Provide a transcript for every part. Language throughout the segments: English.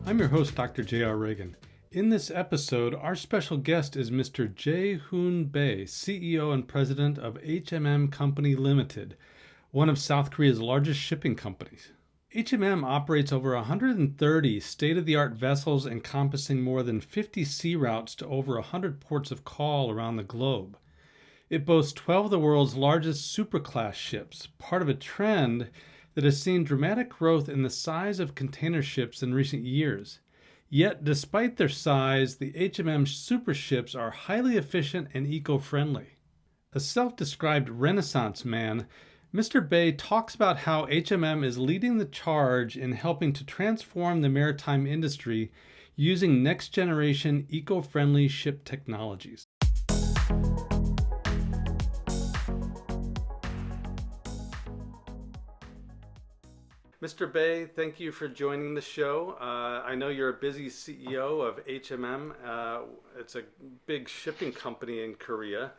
I'm your host, Dr. J.R. Reagan. In this episode, our special guest is Mr. Jae-hoon Bae, CEO and President of HMM Company Limited, one of South Korea's largest shipping companies. HMM operates over 130 state-of-the-art vessels encompassing more than 50 sea routes to over 100 ports of call around the globe. It boasts 12 of the world's largest superclass ships, part of a trend that has seen dramatic growth in the size of container ships in recent years. Yet, despite their size, the HMM superships are highly efficient and eco-friendly. A self-described Renaissance man, Mr. Bae talks about how HMM is leading the charge in helping to transform the maritime industry using next-generation eco-friendly ship technologies. Mr. Bae, thank you for joining the show. I know you're a busy CEO of HMM. It's a big shipping company in Korea.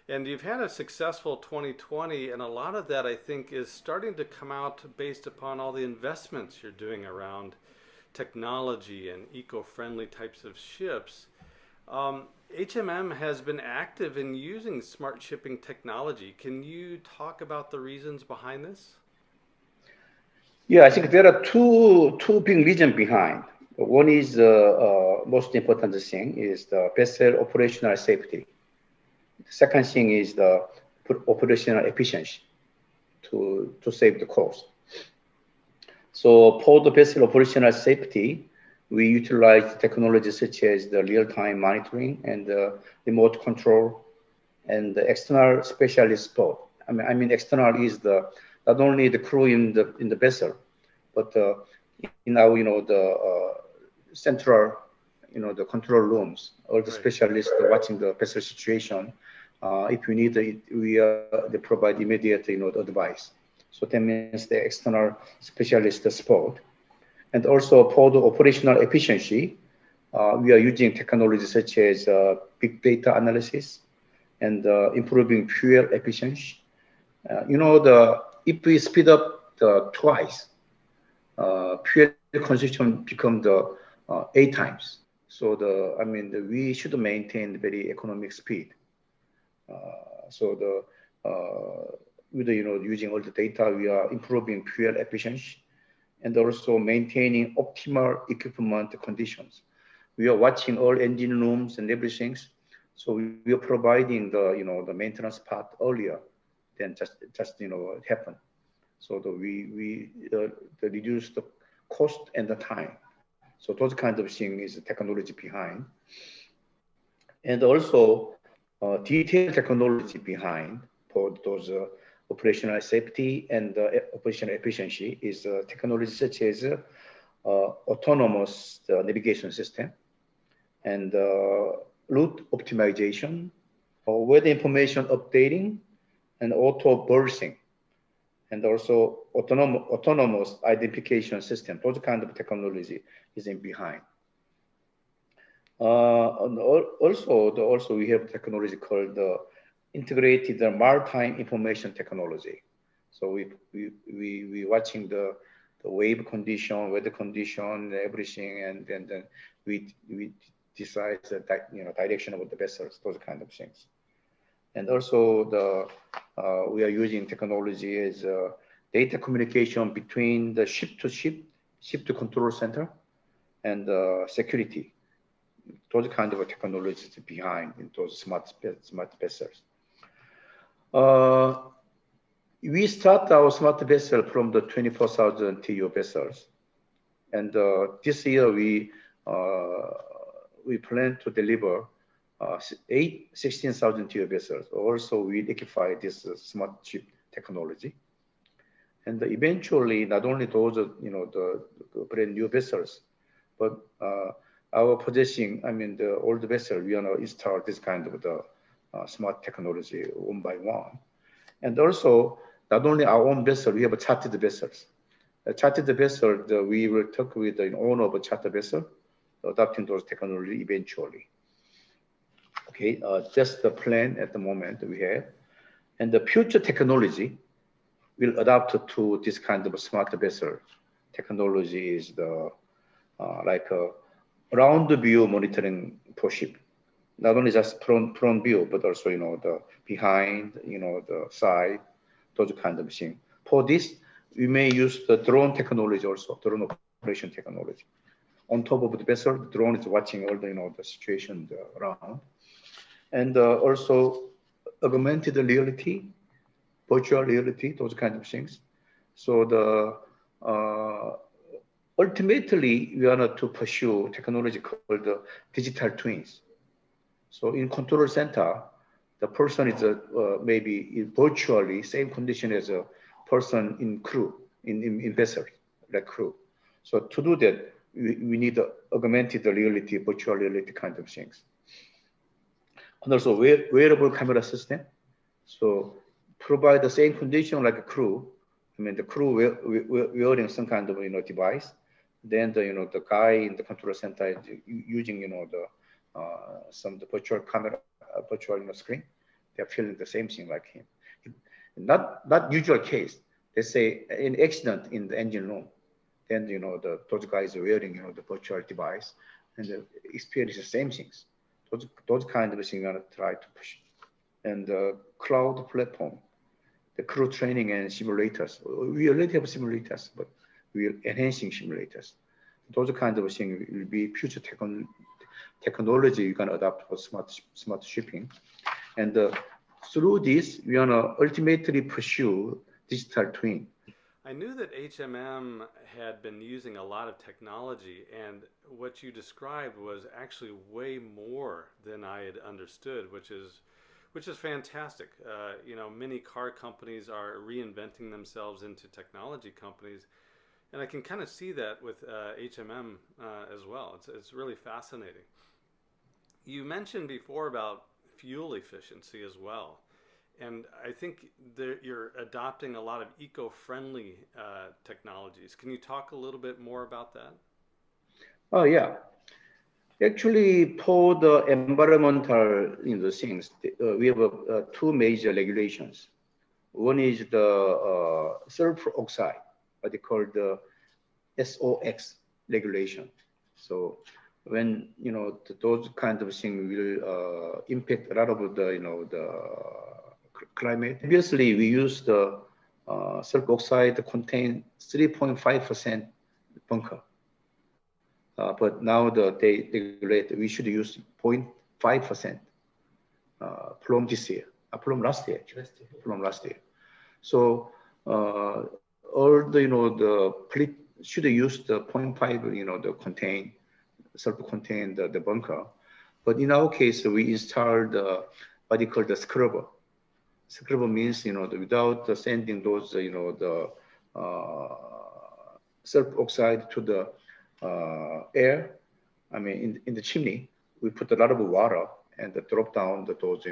And you've had a successful 2020, and a lot of that, I think, is starting to come out based upon all the investments you're doing around technology and eco-friendly types of ships. HMM has been active in using smart shipping technology. Can you talk about the reasons behind this? Yeah, I think there are two big reasons behind. One is most important thing is the vessel operational safety. The second thing is the operational efficiency to save the cost. So for the vessel operational safety, we utilize technology such as the real-time monitoring and the remote control and the external specialist support. I mean external is the not only the crew in the vessel, but in our the central the control rooms, all the specialists watching the vessel situation. If you need it, they provide immediate advice. So that means the external specialist support, and also for the operational efficiency, we are using technology such as big data analysis and improving fuel efficiency. If we speed up the twice, fuel consumption become the 8 times. So we should maintain very economic speed. With using all the data, we are improving fuel efficiency and also maintaining optimal equipment conditions. We are watching all engine rooms and everything, so we are providing the maintenance part earlier than just happen. So that we reduce the cost and the time. So those kind of thing is the technology behind, and also detailed technology behind for those operational safety and operational efficiency is technology such as autonomous navigation system and route optimization, weather information updating, and auto berthing, and also autonomous identification system. Those kind of technology is in behind. And also we have technology called integrated maritime information technology. So we watching the wave condition, weather condition, everything, and then we decide the direction of the vessels, those kind of things. And also we are using technology as data communication between the ship to control center, and security. Those kind of technologies behind in those smart vessels. We start our smart vessel from the 24,000 TEU vessels, and this year we plan to deliver 16,000 TEU vessels. Also, we equipy this smart ship technology, and eventually not only those the brand new vessels, but our possessing, the old vessel, we are install this kind of the smart technology one by one. And also, not only our own vessel, we have chartered vessels. A chartered vessel, we will talk with the owner of a chartered vessel, adopting those technology eventually. Okay, that's the plan at the moment we have. And the future technology will adapt to this kind of smart vessel. Technology is like round view monitoring for ship. Not only just front view, but also, the behind, the side, those kind of things. For this, we may use the drone technology also, drone operation technology. On top of the vessel, the drone is watching all the, the situation around. And also augmented reality, virtual reality, those kind of things. So ultimately, we are to pursue technology called digital twins. So in control center, the person is maybe virtually same condition as a person in crew, in vessel, like crew. So to do that, we need augmented reality, virtual reality kind of things. And also wearable camera system. So provide the same condition like a crew. I mean, the crew wearing some kind of, device. Then the guy in the control center is using, the virtual camera, virtual, screen. They're feeling the same thing like him. Not usual case. They say an accident in the engine room. Then, those guys are wearing, the virtual device and they experience the same things. Those kind of things I'm gonna try to push. And the cloud platform, the crew training and simulators. We already have simulators, but we are enhancing simulators. Those kind of things will be future technology you can adapt for smart shipping. And through this, we want to ultimately pursue digital twin. I knew that HMM had been using a lot of technology, and what you described was actually way more than I had understood, which is fantastic. Many car companies are reinventing themselves into technology companies, and I can kind of see that with HMM as well. It's really fascinating. You mentioned before about fuel efficiency as well. And I think you're adopting a lot of eco-friendly technologies. Can you talk a little bit more about that? Oh yeah, actually for the environmental things, we have two major regulations. One is the sulfur oxide, what they call the SOx regulation. So when those kind of things will impact a lot of the climate. Previously, we used the sulfur oxide contain 3.5% bunker. But now they regulate, we should use 0.5% from this year, from last year, from last year. So all the fleet should use the 0.5, the contain, sulfur contain the bunker. But in our case, we installed what they call the scrubber. Scrubber means, without sending those, the sulfur oxide to the air, I mean, in the chimney, we put a lot of water and drop down those,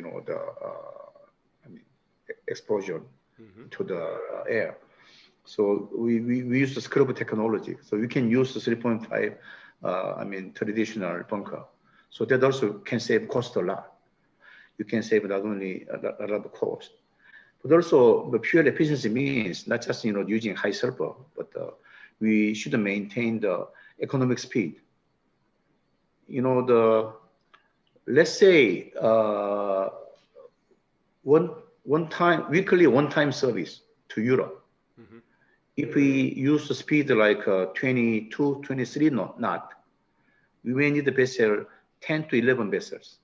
exposure to the air. So we use the scrubber technology. So we can use the 3.5, traditional bunker. So that also can save cost a lot. You can save not only a lot of cost, but also the fuel efficiency means not just using high sulfur, but we should maintain the economic speed. Let's say weekly one time service to Europe. Mm-hmm. If we use the speed like 22, 23 knot, we may need the vessel 10 to 11 vessels,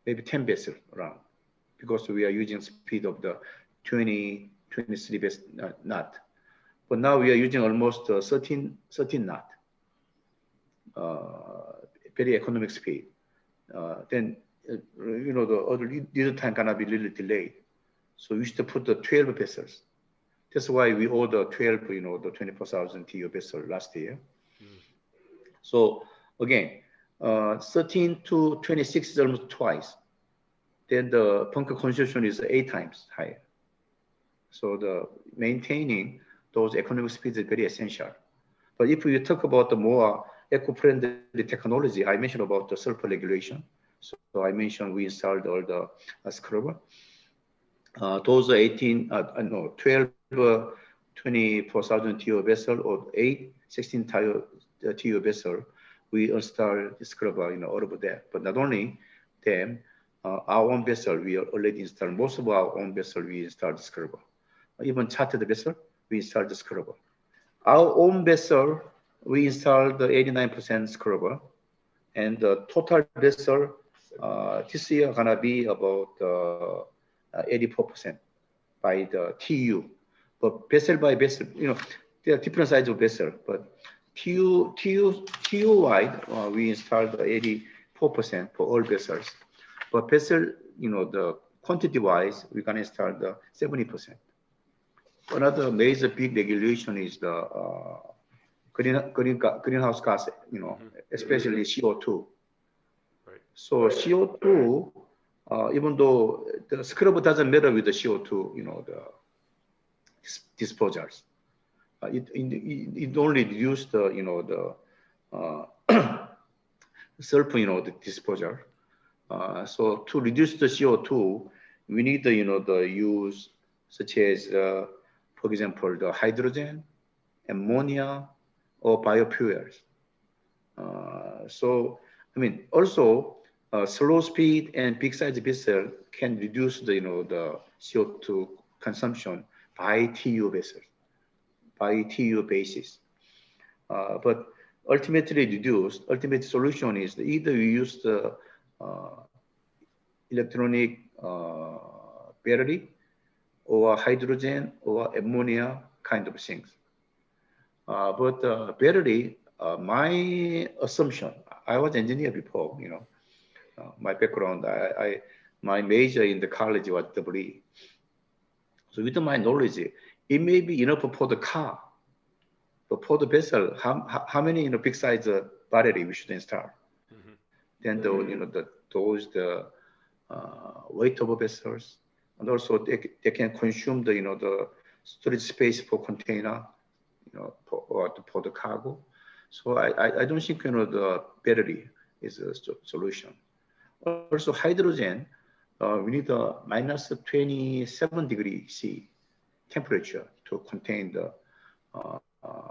maybe 10 vessels around, because we are using speed of the 20, 23 knot. But now we are using almost 13 knot, very economic speed. Then, the other lead time gonna be a little delayed. So we should put the 12 vessels. That's why we ordered 12, the 24,000 TEU vessel last year. Mm. So again, 13 to 26 is almost twice. Then the bunker consumption is 8 times higher. So the maintaining those economic speeds is very essential. But if we talk about the more eco-friendly technology, I mentioned about the sulfur regulation. So I mentioned we installed all the scrubber. Those 12, 24,000 TEU vessel or 16 TU vessel, we install the scrubber, all over there. But not only them, our own vessel, we already installed, most of our own vessel, we installed the scrubber. Even chartered vessel, we installed the scrubber. Our own vessel, we installed the 89% scrubber, and the total vessel this year gonna be about 84% by the TU. But vessel by vessel, there are different sizes of vessel, but TU wide, we installed 84% for all vessels. But vessel, the quantity wise, we can install the 70%. Another major big regulation is the greenhouse gas, especially CO2. Right. So CO2, even though the scrubber doesn't matter with the CO2, the disposals. It only reduced the sulfur, the disposal. So to reduce the CO2, we need the use such as, for example, the hydrogen, ammonia, or biofuels. So I mean, also slow speed and big size vessel can reduce the the CO2 consumption by TU vessels, by TU basis. But ultimately reduced, ultimate solution is either we use the electronic battery or hydrogen or ammonia kind of things. But battery, my assumption, I was engineer before, my background, my major in the college was WE. So with my knowledge, it may be enough for the car, but for the vessel, how many big size battery we should install? Mm-hmm. Then the weight of vessels, and also they can consume the storage space for container, for the cargo. So I don't think the battery is a solution. Also hydrogen, we need a minus 27 degrees C temperature to contain the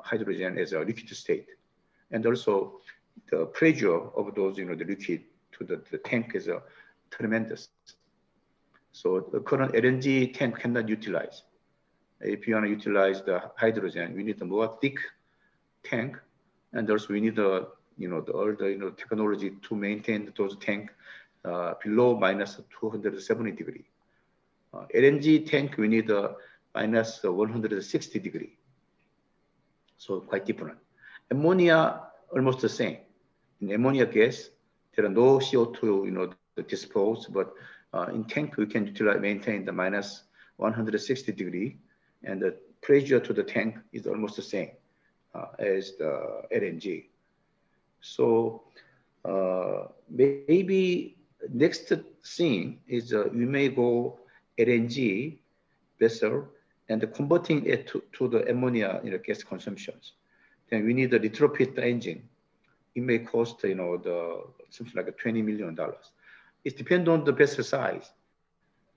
hydrogen as a liquid state. And also the pressure of those, the liquid to the tank is tremendous. So the current LNG tank cannot utilize. If you want to utilize the hydrogen, we need a more thick tank. And also we need all the technology to maintain those tank below minus 270 degree. LNG tank, we need a minus 160 degree. So quite different. Ammonia, almost the same. In ammonia gas, there are no CO2, disposed, but in tank, we can maintain the minus 160 degree, and the pressure to the tank is almost the same as the LNG. So maybe next thing is we may go LNG vessel and converting it to the ammonia gas consumptions. Then we need a retrofit engine. It may cost something like $20 million. It depends on the vessel size,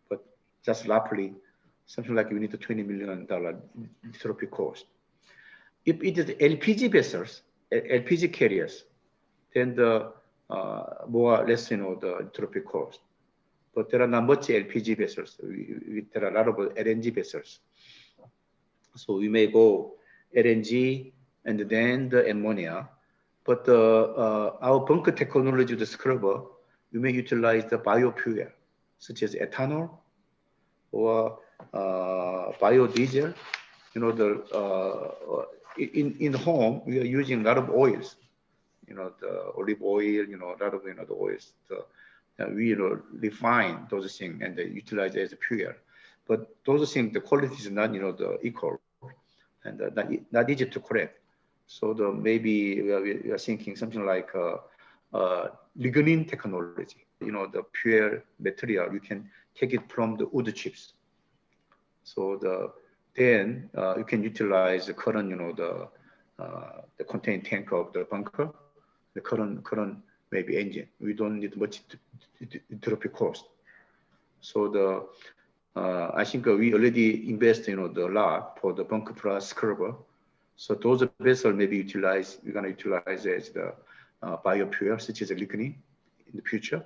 but just roughly something like we need a $20 million retrofit cost. If it is LPG vessels, LPG carriers, then the more or less the retrofit cost. But there are not much LPG vessels. There are a lot of LNG vessels. So we may go LNG and then the ammonia. But our bunker technology, the scrubber, we may utilize the biofuel, such as ethanol or biodiesel. In home, we are using a lot of oils, the olive oil, a lot of the oils. We refine those things and utilize it as a fuel. But those things, the quality is not the equal and not easy to correct. So maybe we are thinking something like lignin technology. The pure material, you can take it from the wood chips. So then you can utilize the current, the contained tank of the bunker, the current maybe engine. We don't need much retrofit cost. So I think we already invest, the lot for the bunker plus scrubber. So those vessels may be utilized, we're going to utilize as the biofuel, such as lignin in the future.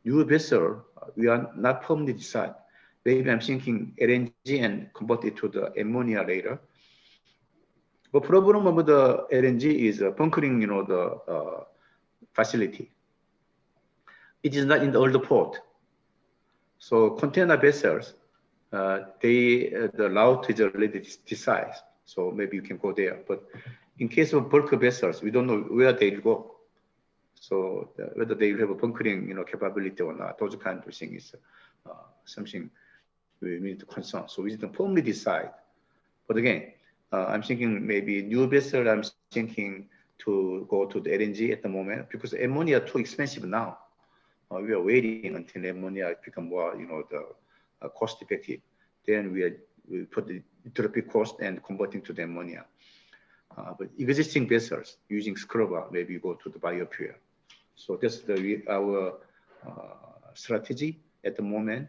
New vessel, we are not firmly decided. Maybe I'm thinking LNG and convert it to the ammonia later. But problem of the LNG is bunkering, the facility. It is not in the old port. So container vessels, the route is already decided. So maybe you can go there. But in case of bulk vessels, we don't know where they will go. So whether they have a bunkering, capability or not, those kind of things is something we need to concern. So we need to firmly decide. But again, I'm thinking maybe new vessel. I'm thinking to go to the LNG at the moment because ammonia too expensive now. We are waiting until ammonia become more, the cost effective. Then we put the utility cost and converting to the ammonia. But existing vessels using scrubber, maybe go to the biofuel. So that's our strategy at the moment,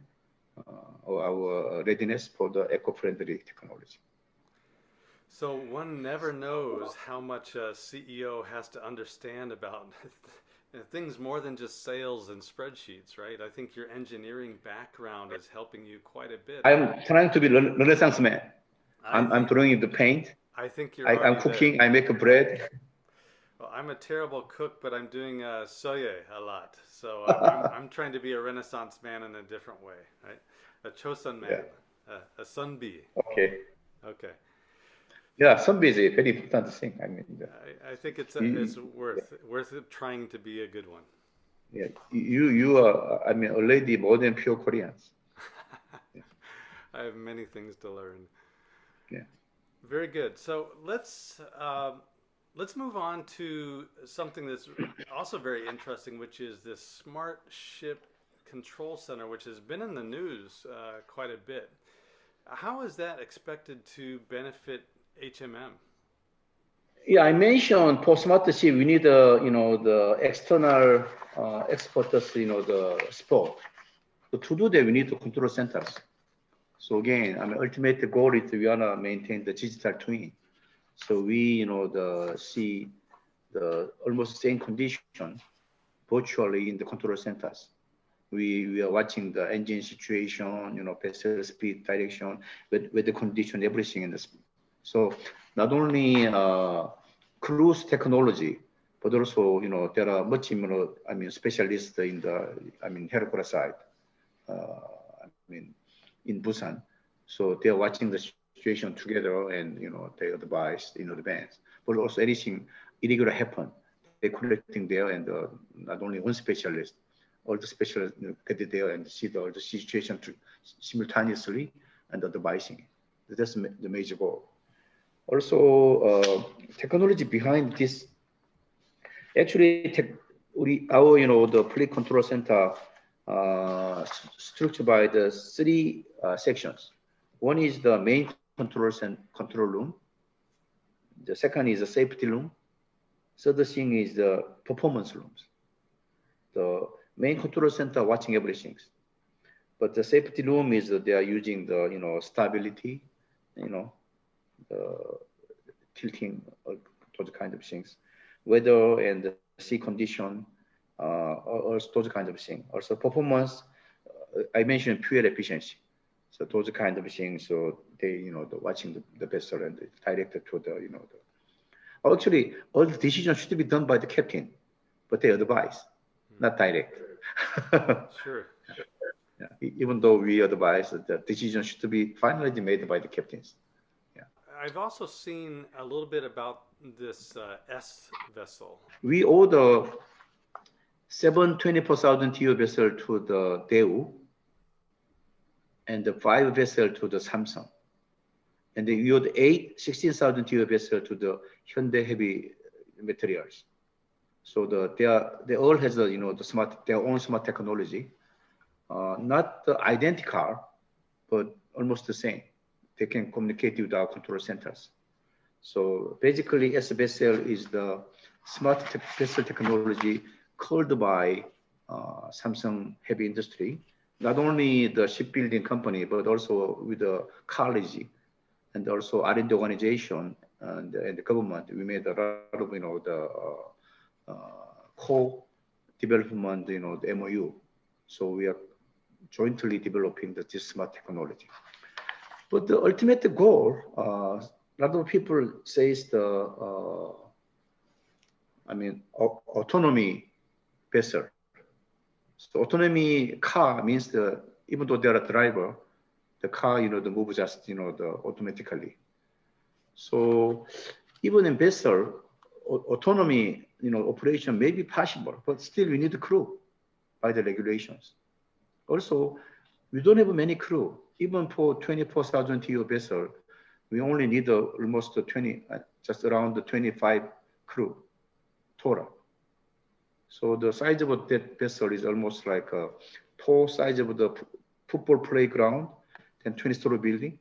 or our readiness for the eco-friendly technology. So one never knows how much a CEO has to understand about things more than just sales and spreadsheets, right? I think your engineering background is helping you quite a bit. I'm trying to be Renaissance man. I'm drawing the paint. I think you're I'm cooking. There. I make a bread. Well, I'm a terrible cook, but I'm doing soye a lot. So I'm trying to be a Renaissance man in a different way, right? A Chosun man, yeah. A Sunbi. Okay. Okay. Yeah, Sunbi is a very important thing. I mean, I think it's worth it trying to be a good one. Yeah, you are. I mean, already more than pure Koreans. Yeah. I have many things to learn. Yeah. Very good. So let's move on to something that's also very interesting, which is this Smart Ship Control Center, which has been in the news quite a bit. How is that expected to benefit HMM? Yeah, I mentioned for smart ship, we need the external expertise, the support. So to do that, we need the control centers. So again, I mean, ultimate goal is we wanna maintain the digital twin. So we, see the almost same condition virtually in the control centers. We are watching the engine situation, vessel speed, direction, with the condition, everything in the. So not only cruise technology, but also, there are much more, specialists in the, helicopter side, in Busan. So they're watching the situation together and, they advise in advance. But also anything irregular happen, they're collecting there and not only one specialist, all the specialists get there and see the situation simultaneously and advising. That's the major goal. Also, technology behind this, actually, the fleet control center structured by the three sections. One is the main control room. The second is the safety room. Third thing is the performance rooms. The main control center watching everything. But the safety room is they are using the, stability, tilting, those kind of things, weather and the sea condition, also those kind of things. Also performance, I mentioned fuel efficiency. So those kind of things. So they, watching the vessel and directed to the, actually all the decisions should be done by the captain, but they advise, not direct. Sure. Yeah. Even though we advise that the decision should be finally made by the captains. Yeah. I've also seen a little bit about this S vessel. We order 724,000 TEU vessel to the Daewoo and the 5 vessel to the Samsung. And then we ordered 16,000 TEU vessel to the Hyundai Heavy Materials. So they all has their own smart technology. Not identical, but almost the same. They can communicate with our control centers. So basically, S vessel is the smart vessel technology called by Samsung Heavy Industry, not only the shipbuilding company, but also with the college and also R&D organization and the government. We made a lot of, the co-development, the MOU. So we are jointly developing this smart technology. But the ultimate goal, a lot of people says autonomy vessel. So autonomy car means even though they're a driver, the car, the move just, automatically. So even in vessel, autonomy, operation may be possible, but still we need a crew by the regulations. Also, we don't have many crew. Even for 24,000 TEU vessel, we only need almost 20, just around 25 crew total. So the size of that vessel is almost like a tall size of the football playground and 20-story building,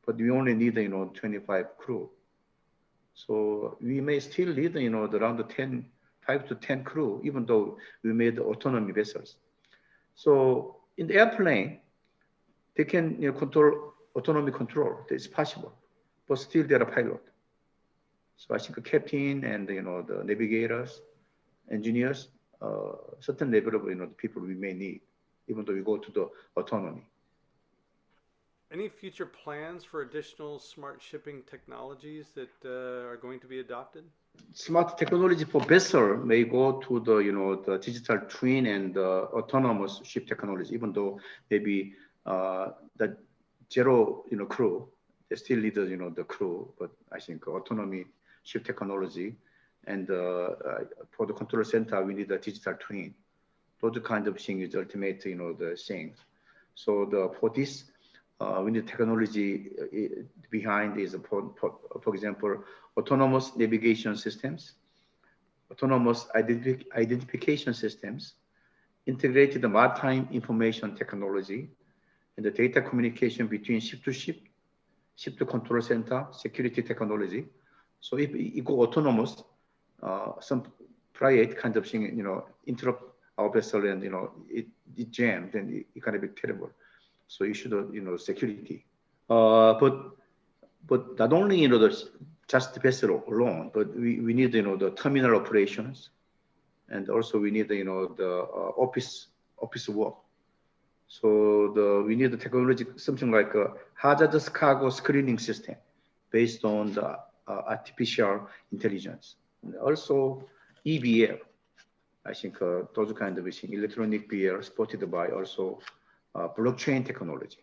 but we only need 25 crew. So we may still need around 5 to 10 crew, even though we made autonomy vessels. So in the airplane, they can control autonomy control. It's possible, but still they're a pilot. So I think the captain and the navigators, engineers, certain level of the people we may need, even though we go to the autonomy. Any future plans for additional smart shipping technologies that are going to be adopted? Smart technology for vessel may go to the digital twin and autonomous ship technology. Even though maybe the zero crew, they still need the crew. But I think autonomy ship technology and for the control center we need a digital twin. Those kind of things is ultimate the thing. So for this. We need technology behind is, for example, autonomous navigation systems, autonomous identification systems, integrated maritime information technology, and the data communication between ship to control center, security technology. So if you go autonomous, some private kind of thing, interrupt our vessel and it jam, then it can be terrible. So you should, security. But not only, just the vessel alone, but we need, the terminal operations, and also we need, the office work. So we need the technology, something like a hazardous cargo screening system based on the artificial intelligence. And also EBL, I think those kind of things, electronic BL supported by also blockchain technology.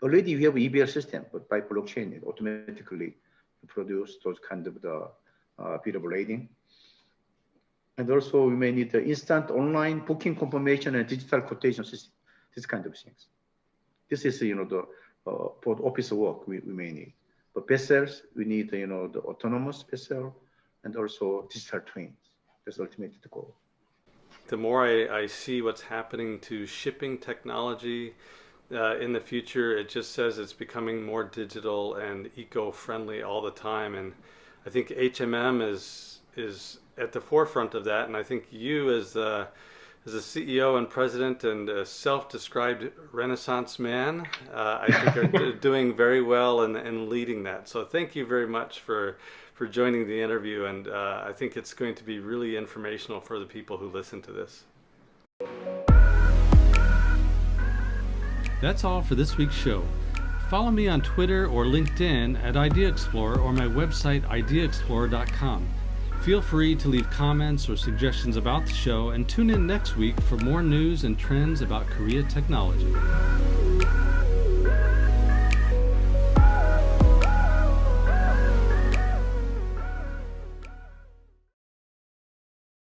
Already we have EBL system, but by blockchain, it automatically produce those kind of the bit of rating. And also we may need the instant online booking confirmation and digital quotation system, this kind of things. This is, for the office work we may need. But vessels, we need, the autonomous vessel and also digital twins. That's ultimately the goal. The more I see what's happening to shipping technology in the future, it just says it's becoming more digital and eco-friendly all the time. And I think HMM is at the forefront of that. And I think you as a CEO and president and a self-described Renaissance man, I think are doing very well in leading that. So thank you very much for joining the interview, and I think it's going to be really informational for the people who listen to this. That's all for this week's show. Follow me on Twitter or LinkedIn at Idea Explorer or my website ideaexplorer.com. Feel free to leave comments or suggestions about the show, and tune in next week for more news and trends about Korea technology.